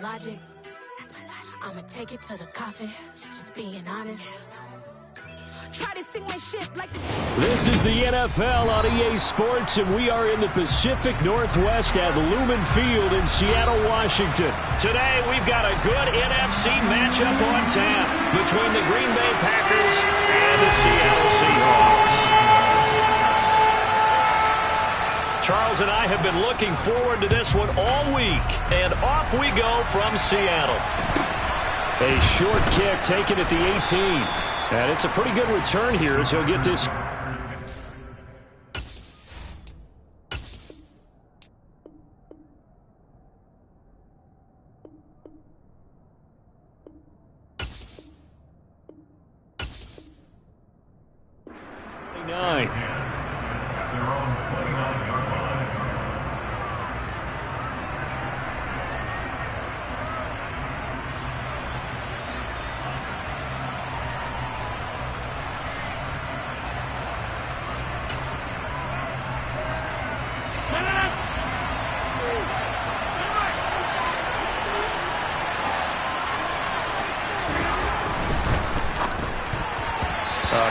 logic. I'ma take it to the coffin, just being honest. Try to sing my shit like This is the NFL on EA Sports, and we are in the Pacific Northwest at Lumen Field in Seattle, Washington. Today, we've got a good NFC matchup on tap between the Green Bay Packers and the Seattle Seahawks. Charles and I have been looking forward to this one all week, and off we go from Seattle. A short kick taken at the 18. And it's a pretty good return here as he'll get this.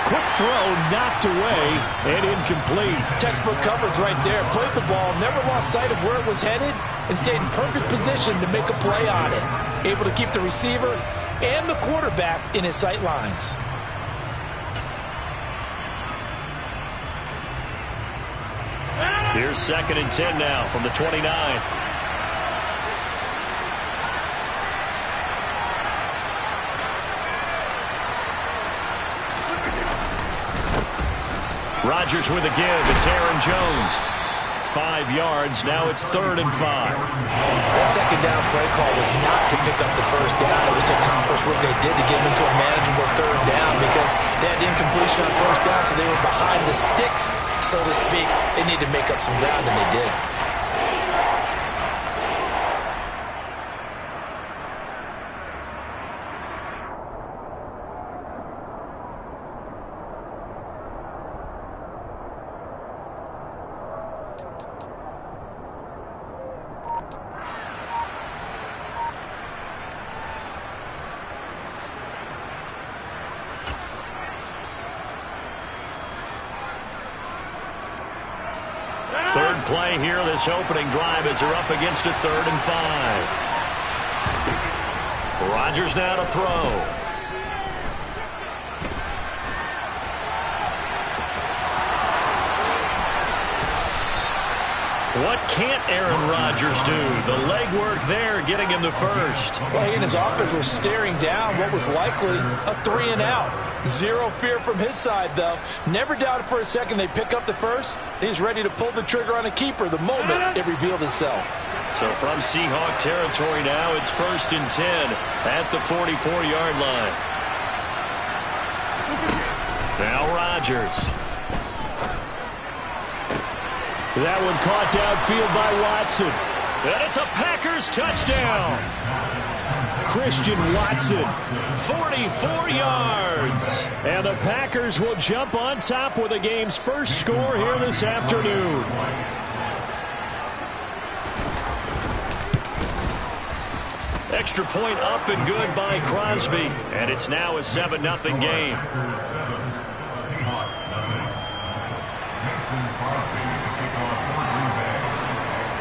Quick throw, knocked away, and incomplete. Textbook coverage right there. Played the ball, never lost sight of where it was headed, and stayed in perfect position to make a play on it. Able to keep the receiver and the quarterback in his sight lines. Here's 2nd and 10 now from the 29. Rodgers with a give. It's Aaron Jones. 5 yards. Now it's 3rd and 5. That second down play call was not to pick up the first down. It was to accomplish what they did to get them into a manageable 3rd down because they had incompletion on first down, so they were behind the sticks, so to speak. They needed to make up some ground, and they did. Third play here, this opening drive as they're up against a 3rd and 5. Rodgers now to throw. What can't Aaron Rodgers do? The legwork there getting him the first. Well, he and his offense were staring down what was likely a 3-and-out. Zero fear from his side, though. Never doubted for a second they'd pick up the first. He's ready to pull the trigger on a keeper the moment it revealed itself. So from Seahawk territory now, it's 1st and 10 at the 44-yard line. Now Rodgers. That one caught downfield by Watson. And it's a Packers touchdown. Christian Watson, 44 yards. And the Packers will jump on top with the game's first score here this afternoon. Extra point up and good by Crosby. And it's now a 7-0 game.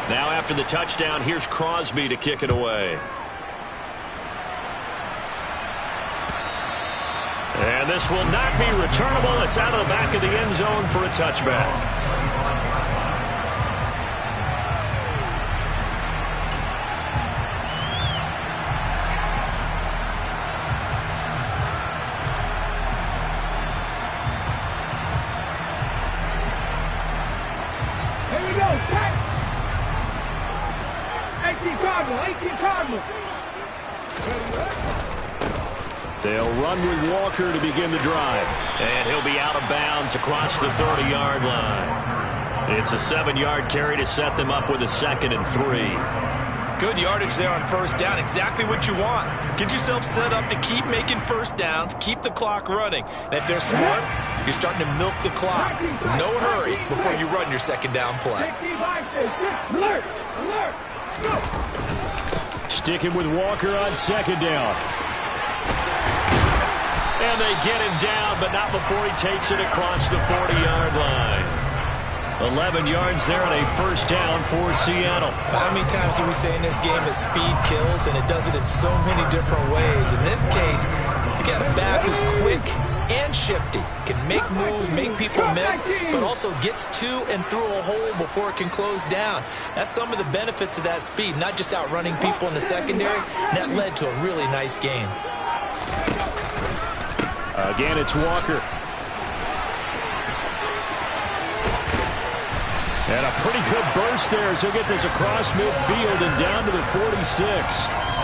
Now after the touchdown, here's Crosby to kick it away. And this will not be returnable. It's out of the back of the end zone for a touchback. Here we go, Pat. 18 Cardinal, 18 Cardinal. They'll run with Walker to begin the drive. And he'll be out of bounds across the 30-yard line. It's a 7-yard carry to set them up with a 2nd and 3. Good yardage there on first down. Exactly what you want. Get yourself set up to keep making first downs, keep the clock running. And if they're smart, you're starting to milk the clock. No hurry before you run your second down play. Alert, alert, go. Sticking with Walker on second down. And they get him down, but not before he takes it across the 40-yard line. 11 yards there on a first down for Seattle. How many times do we say in this game that speed kills, and it does it in so many different ways? In this case, you got a back who's quick and shifty, can make moves, make people miss, but also gets to and through a hole before it can close down. That's some of the benefits of that speed, not just outrunning people in the secondary. And that led to a really nice game. Again, it's Walker. And a pretty good burst there as he'll get this across midfield and down to the 46.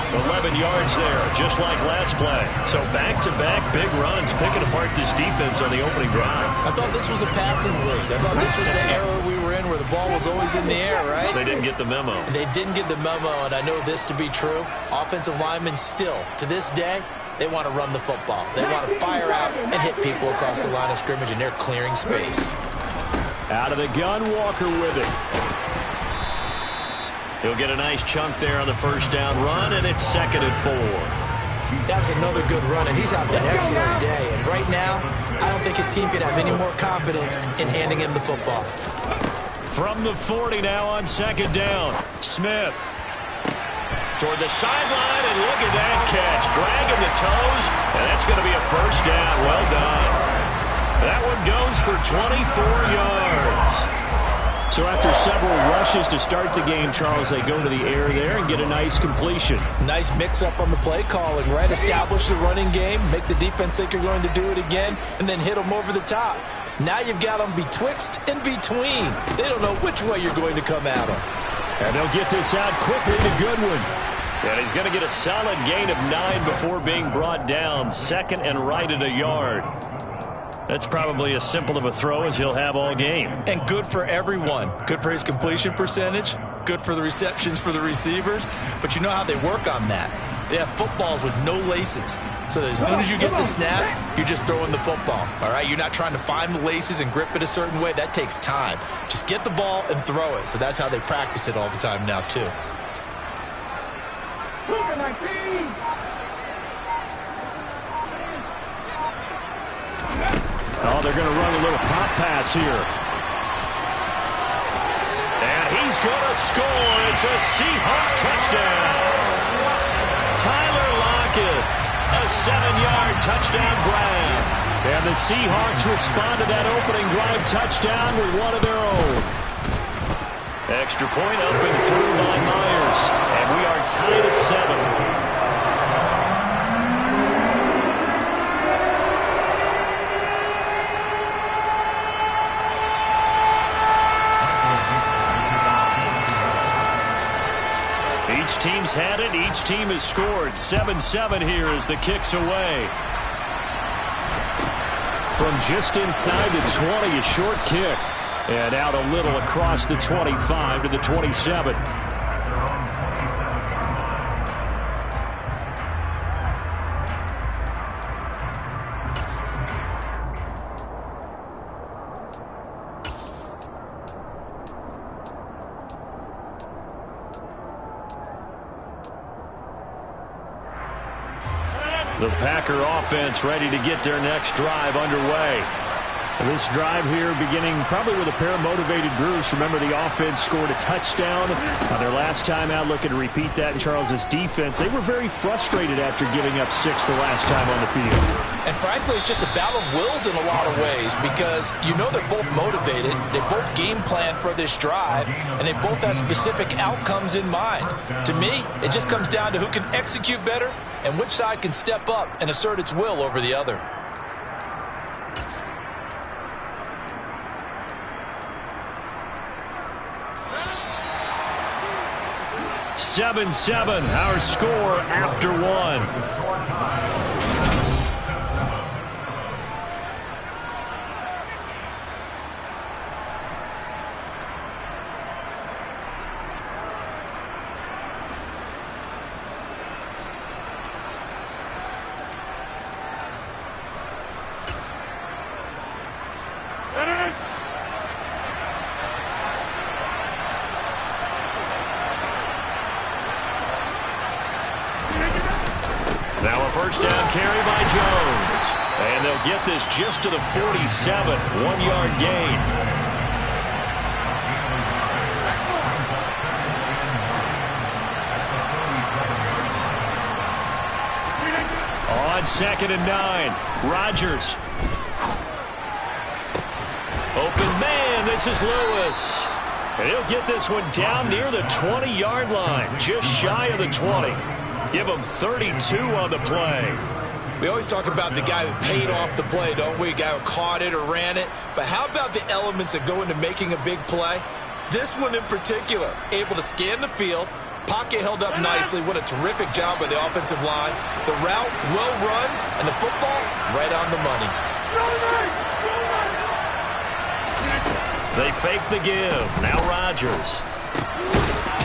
11 yards there, just like last play. So back-to-back big runs, picking apart this defense on the opening drive. I thought this was a passing league. I thought this was the era we were in where the ball was always in the air, right? They didn't get the memo. They didn't get the memo, and I know this to be true. Offensive linemen still, to this day, they want to run the football. They want to fire out and hit people across the line of scrimmage, and they're clearing space. Out of the gun, Walker with it. He'll get a nice chunk there on the first down run, and it's 2nd and 4. That was another good run, and he's having an excellent day. And right now, I don't think his team can have any more confidence in handing him the football. From the 40 now on 2nd down, Smith. Toward the sideline, and look at that catch. Dragging the toes, and that's going to be a first down. Well done. That one goes for 24 yards. So after several rushes to start the game, Charles, they go to the air there and get a nice completion. Nice mix-up on the play calling, right? Establish the running game, make the defense think you're going to do it again, and then hit them over the top. Now you've got them betwixt and between. They don't know which way you're going to come at them. And they'll get this out quickly to Goodwin. And he's going to get a solid gain of 9 before being brought down. 2nd and right at a yard. That's probably as simple of a throw as he'll have all game. And good for everyone. Good for his completion percentage. Good for the receptions for the receivers. But you know how they work on that. They have footballs with no laces. So that as soon as you get the snap, you're just throwing the football. All right? You're not trying to find the laces and grip it a certain way. That takes time. Just get the ball and throw it. So that's how they practice it all the time now, too. Oh, they're going to run a little pop pass here. And he's going to score. It's a Seahawk touchdown. Tyler Lockett, a 7-yard touchdown grab. And the Seahawks respond to that opening drive touchdown with one of their own. Extra point up and through by Myers. And we are tied at 7. Each team's had it. Each team has scored. 7-7 here as the kick's away. From just inside the 20, a short kick. And out a little across the 25 to the 27. The Packer offense ready to get their next drive underway. This drive here beginning probably with a pair of motivated groups. Remember, the offense scored a touchdown on their last time out. Looking to repeat that in Charles's defense. They were very frustrated after giving up 6 the last time on the field. And frankly, it's just a battle of wills in a lot of ways because you know they're both motivated. They both game plan for this drive, and they both have specific outcomes in mind. To me, it just comes down to who can execute better and which side can step up and assert its will over the other. 7-7, our score after 1. Now a first down carry by Jones. And they'll get this just to the 47, 1-yard gain. On 2nd and 9, Rodgers. Open man, this is Lewis. And he'll get this one down near the 20-yard line, just shy of the 20. Give him 32 on the play. We always talk about the guy who paid off the play, don't we? A guy who caught it or ran it. But how about the elements that go into making a big play? This one in particular, able to scan the field. Pocket held up nicely. What a terrific job by the offensive line. The route well run, and the football right on the money. They fake the give. Now Rodgers.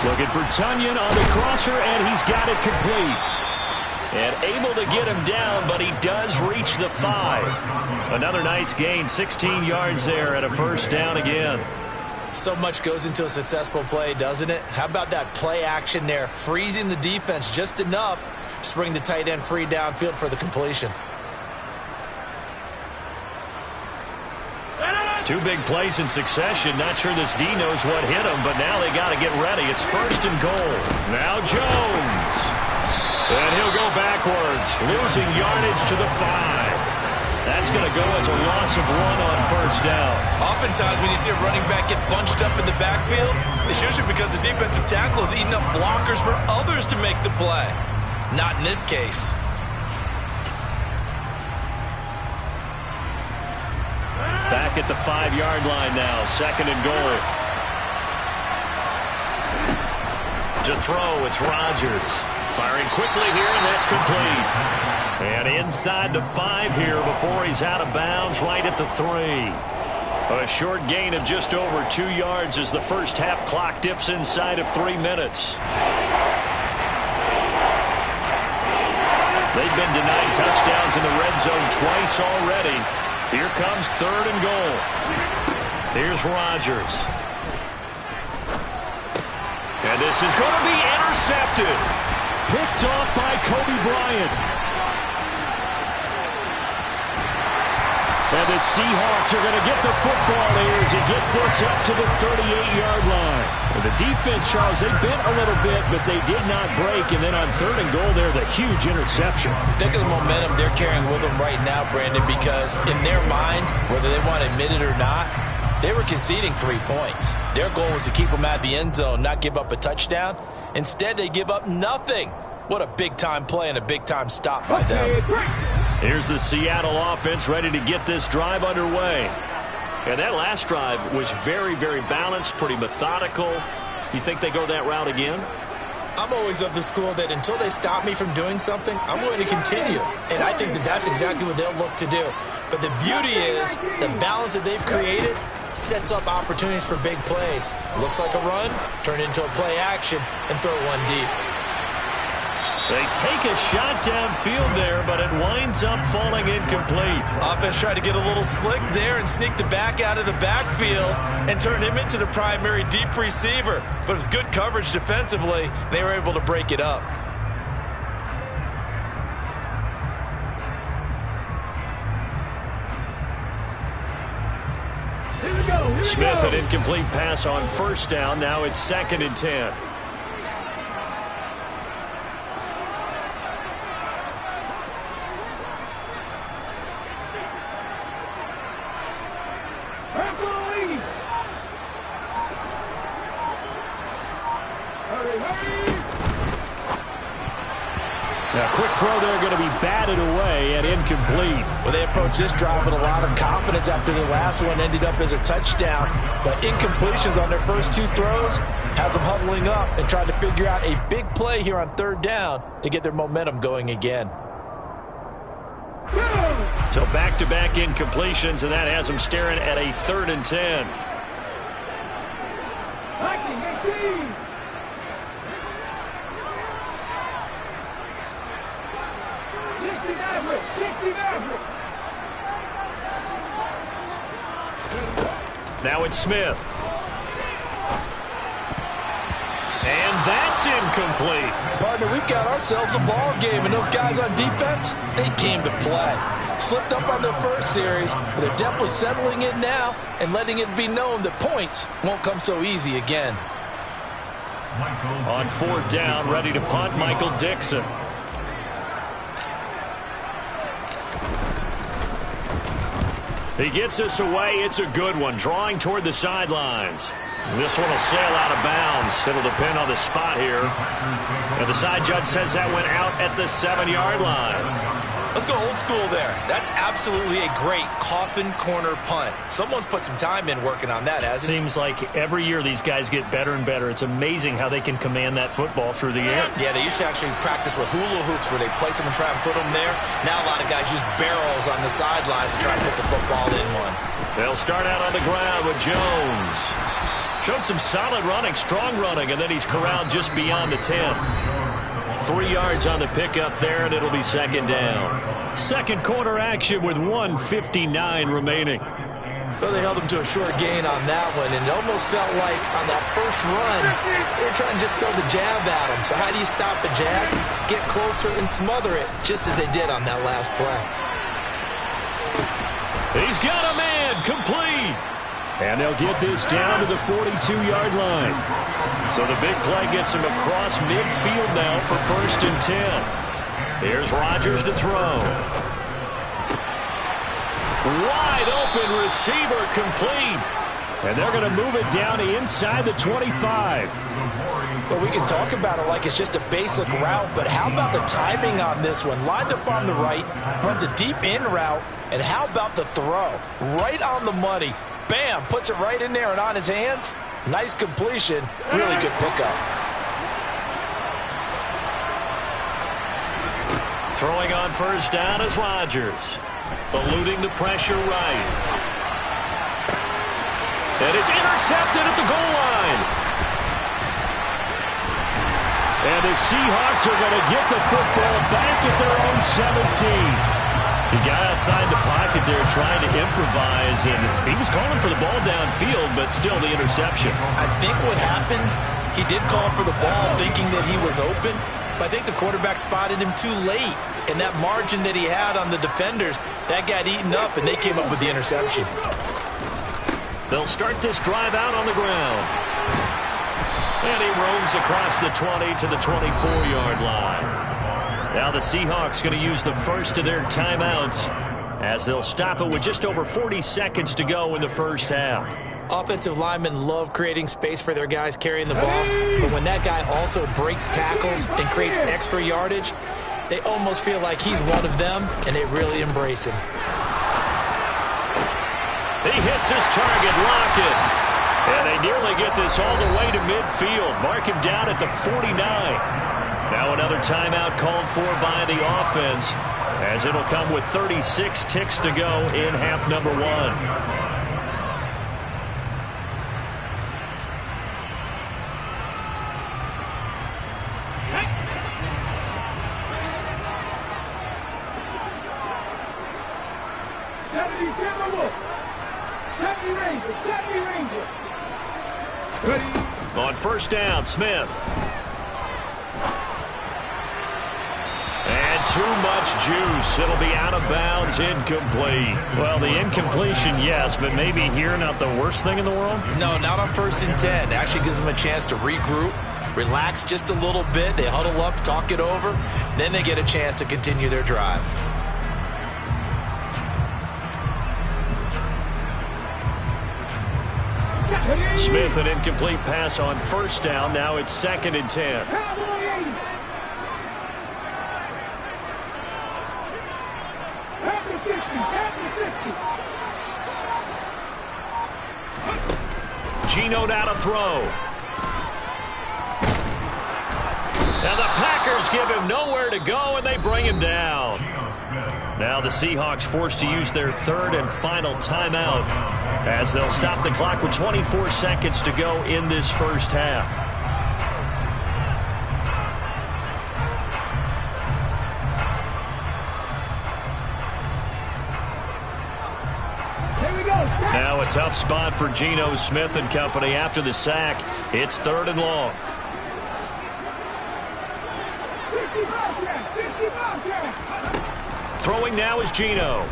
Looking for Tunyon on the crosser, and he's got it complete. And able to get him down, but he does reach the 5. Another nice gain, 16 yards there, and a first down again. So much goes into a successful play, doesn't it? How about that play action there, freezing the defense just enough to bring the tight end free downfield for the completion. Two big plays in succession. Not sure this D knows what hit him, but now they got to get ready. It's 1st and goal. Now Jones. And he'll go backwards, losing yardage to the 5. That's going to go as a loss of 1 on first down. Oftentimes when you see a running back get bunched up in the backfield, it's usually because the defensive tackle is eating up blockers for others to make the play. Not in this case. Back at the 5-yard line now, 2nd and goal. To throw, it's Rodgers. Firing quickly here, and that's complete. And inside the 5 here before he's out of bounds, right at the 3. A short gain of just over 2 yards as the first half clock dips inside of 3 minutes. They've been denied touchdowns in the red zone twice already. Here comes 3rd and goal. Here's Rodgers. And this is going to be intercepted. Picked off by Kobe Bryant. And the Seahawks are going to get the football here as he gets this up to the 38-yard line. And the defense, Charles, they bent a little bit, but they did not break. And then on 3rd and goal there, the huge interception. Think of the momentum they're carrying with them right now, Brandon, because in their mind, whether they want to admit it or not, they were conceding 3 points. Their goal was to keep them at the end zone, not give up a touchdown. Instead, they give up nothing. What a big-time play and a big-time stop by them. Here's the Seattle offense ready to get this drive underway. And that last drive was very, very balanced, pretty methodical. You think they go that route again? I'm always of the school that until they stop me from doing something, I'm going to continue. And I think that that's exactly what they'll look to do. But the beauty is the balance that they've created sets up opportunities for big plays. Looks like a run, turn it into a play action, and throw one deep. They take a shot downfield there, but it winds up falling incomplete. Offense tried to get a little slick there and sneak the back out of the backfield and turn him into the primary deep receiver. But it was good coverage defensively. They were able to break it up. Smith, an incomplete pass on first down. Now it's 2nd and 10. Now, quick throw there, going to be batted away and incomplete. Well, they approached this drive with a lot of confidence after the last one ended up as a touchdown. But incompletions on their first 2 throws has them huddling up and trying to figure out a big play here on 3rd down to get their momentum going again. So back-to-back incompletions, and that has them staring at a 3rd and 10. Now it's Smith. And that's That's incomplete. Partner, we've got ourselves a ball game, and those guys on defense, they came to play. Slipped up on their first series, but they're definitely settling in now and letting it be known that points won't come so easy again. On 4th down, ready to punt, Michael Dixon. He gets this away. It's a good one, drawing toward the sidelines. This one will sail out of bounds. It'll depend on the spot here. And the side judge says that went out at the 7-yard line. Let's go old school there. That's absolutely a great coffin corner punt. Someone's put some time in working on that, hasn't it? Seems like every year these guys get better and better. It's amazing how they can command that football through the air. Yeah, they used to actually practice with hula hoops where they place them and try and put them there. Now a lot of guys use barrels on the sidelines to try and put the football in one. They'll start out on the ground with Jones. Showed some solid running, strong running, and then he's corralled just beyond the 10. 3 yards on the pickup there, and it'll be 2nd down. Second quarter action with 1:59 remaining. Well, they held him to a short gain on that one, and it almost felt like on that first run, they were trying to just throw the jab at him. So how do you stop the jab? Get closer and smother it, just as they did on that last play. He's got a man, complete. And they'll get this down to the 42-yard line. So the big play gets him across midfield now for 1st and 10. Here's Rodgers to throw. Wide open receiver, complete. And they're going to move it down to inside the 25. Well, we can talk about it like it's just a basic route, but how about the timing on this one? Lined up on the right, runs a deep in route, and how about the throw? Right on the money. Bam, puts it right in there and on his hands. Nice completion, really good pickup. Throwing on 1st down is Rodgers. Eluding the pressure right. And it's intercepted at the goal line. And the Seahawks are going to get the football back at their own 17. He got outside the pocket there trying to improvise, and he was calling for the ball downfield, but still the interception. I think what happened, he did call for the ball thinking that he was open, but I think the quarterback spotted him too late. And that margin that he had on the defenders, that got eaten up, and they came up with the interception. They'll start this drive out on the ground. And he roams across the 20 to the 24-yard line. Now the Seahawks going to use the first of their timeouts as they'll stop it with just over 40 seconds to go in the first half. Offensive linemen love creating space for their guys carrying the ball, but when that guy also breaks tackles and creates extra yardage, they almost feel like he's one of them, and they really embrace him. He hits his target, Lockett. And they nearly get this all the way to midfield. Mark him down at the 49. Now another timeout called for by the offense, as it'll come with 36 ticks to go in half number 1. On 1st down, Smith. And too much juice. It'll be out of bounds, incomplete. Well, the incompletion, yes, but maybe here not the worst thing in the world? No, not on 1st and 10. It actually gives them a chance to regroup, relax just a little bit. They huddle up, talk it over. Then they get a chance to continue their drive. Smith, an incomplete pass on 1st down. Now it's 2nd and 10. Geno now to throw. Now the Packers give him nowhere to go, and they bring him down. Now the Seahawks forced to use their 3rd and final timeout, as they'll stop the clock with 24 seconds to go in this first half. Now a tough spot for Geno Smith and company after the sack. It's 3rd and long. Throwing now is Geno.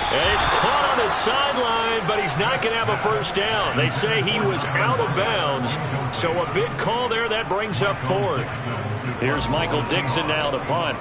And he's caught on the sideline, but he's not going to have a first down. They say he was out of bounds, so a big call there. That brings up fourth. Here's Michael Dixon now to punt.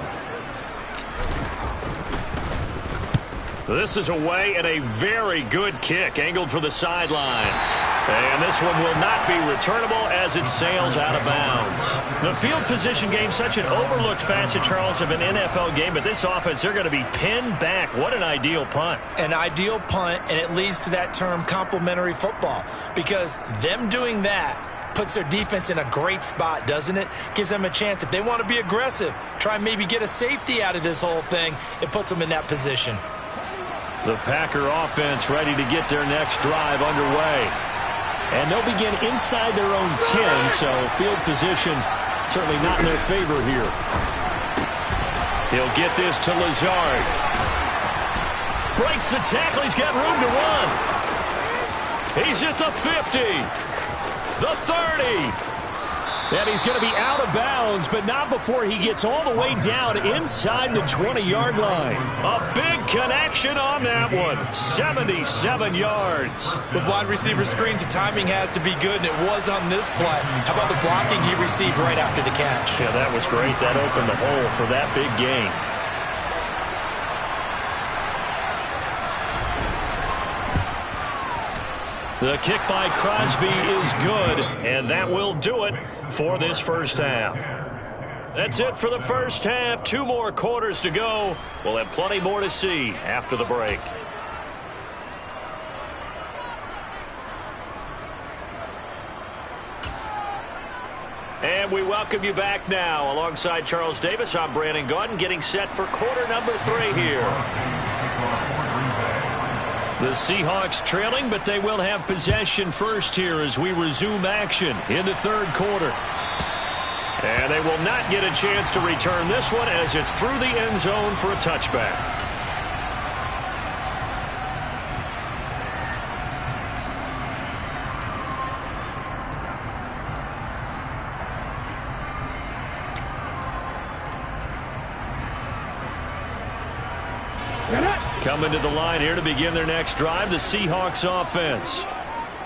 This is away and a very good kick angled for the sidelines. And this one will not be returnable as it sails out of bounds. The field position game, such an overlooked facet, Charles, of an NFL game, but this offense, they're going to be pinned back. What an ideal punt. An ideal punt, and it leads to that term complementary football, because them doing that puts their defense in a great spot, doesn't it? Gives them a chance. If they want to be aggressive, try and maybe get a safety out of this whole thing, it puts them in that position. The Packer offense ready to get their next drive underway. And they'll begin inside their own 10, so field position certainly not in their favor here. He'll get this to Lazard. Breaks the tackle. He's got room to run. He's at the 50. The 30. And he's going to be out of bounds, but not before he gets all the way down inside the 20-yard line. A big connection on that one. 77 yards. With wide receiver screens, the timing has to be good, and it was on this play. How about the blocking he received right after the catch? Yeah, that was great. That opened the hole for that big gain. The kick by Crosby is good, and that will do it for this first half. That's it for the first half. 2 more quarters to go. We'll have plenty more to see after the break. And we welcome you back now. Alongside Charles Davis, I'm Brandon Gaudin, getting set for quarter number 3 here. The Seahawks trailing, but they will have possession first here as we resume action in the third quarter. And they will not get a chance to return this one as it's through the end zone for a touchback. Coming to the line here to begin their next drive, the Seahawks offense.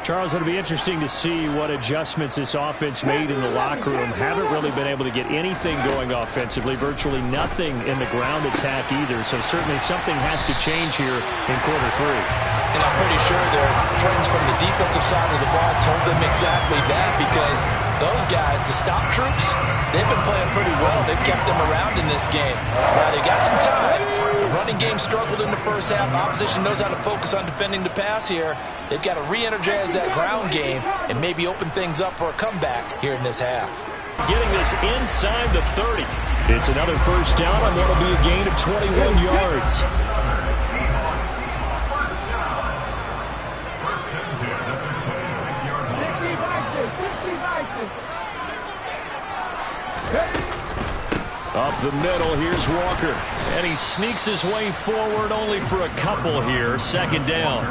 Charles, it'll be interesting to see what adjustments this offense made in the locker room. Haven't really been able to get anything going offensively, virtually nothing in the ground attack either. So certainly something has to change here in quarter 3. And I'm pretty sure their friends from the defensive side of the ball told them exactly that, because those guys, the stop troops, they've been playing pretty well. They've kept them around in this game. Now, they got some time. The running game struggled in the first half. Opposition knows how to focus on defending the pass here. They've got to re-energize that ground game and maybe open things up for a comeback here in this half. Getting this inside the 30. It's another first down on what will be a gain of 21 yards. Up the middle, here's Walker. And he sneaks his way forward only for a couple here. Second down.